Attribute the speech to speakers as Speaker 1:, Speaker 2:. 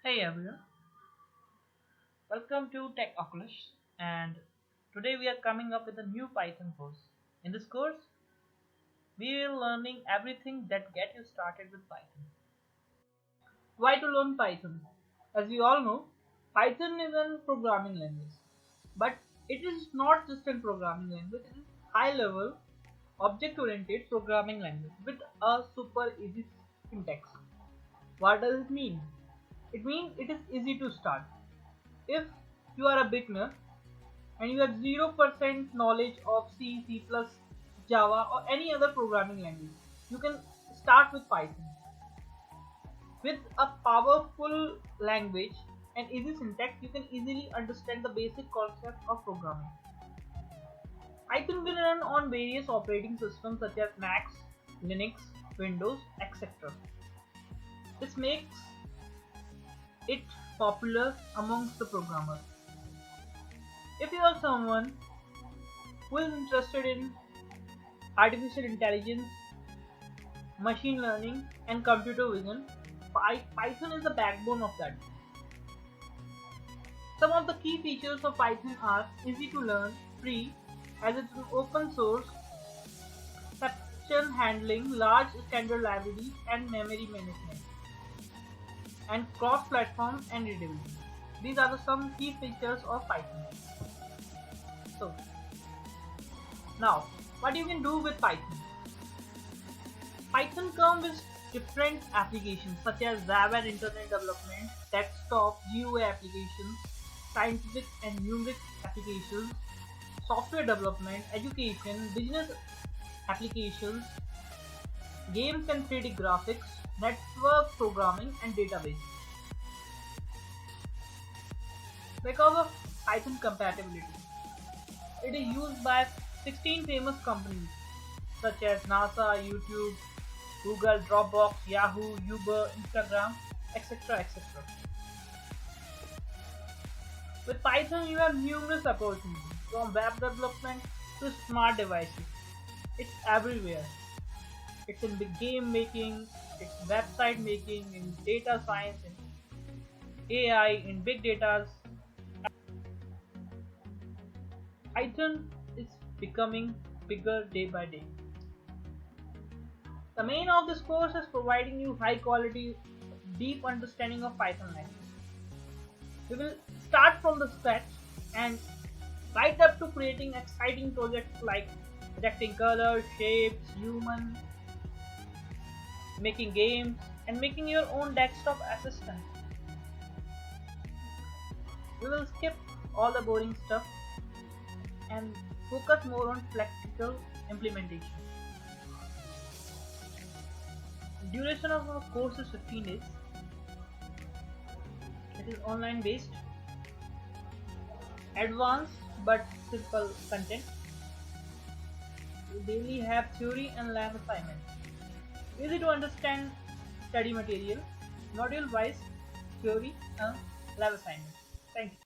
Speaker 1: Hey everyone, welcome to TechOculus, and today we are coming up with a new Python course. In this course, we are learning everything that get you started with Python. Why to learn Python? As we all know, Python is a programming language, but it is not just a programming language, it is high-level, object-oriented programming language with a super easy syntax. What does it mean? It means it is easy to start. If you are a beginner and you have 0% knowledge of C, C++, Java or any other programming language, you can start with Python. With a powerful language and easy syntax, you can easily understand the basic concept of programming. Python will run on various operating systems such as Mac, Linux, Windows, etc. This makes it popular amongst the programmers. If you are someone who is interested in artificial intelligence, machine learning and computer vision, Python is the backbone of that. Some of the key features of Python are easy to learn, free as it's an open source, exception handling, large standard library and memory management, and cross-platform and readability. These are some key features of Python. So, now what you can do with Python? Python comes with different applications such as web and internet development, desktop, GUI applications, scientific and numeric applications, software development, education, business applications, games and 3D graphics, network programming and database. Because of Python compatibility, it is used by 16 famous companies such as NASA, YouTube, Google, Dropbox, Yahoo, Uber, Instagram, etc. etc. With Python, you have numerous opportunities from web development to smart devices. It's everywhere. It's in big game making, it's website making, in data science, in AI, in big data. Python is becoming bigger day by day. The main of this course is providing you high quality, deep understanding of Python language. We will start from the scratch and right up to creating exciting projects like detecting colors, shapes, human, making games, and making your own desktop assistant. We will skip all the boring stuff and focus more on practical implementation. The duration of our course is 15 days. It is online based, advanced but simple content. We daily have theory and lab assignments. Easy to understand study material, module wise theory and lab assignments. Thank you.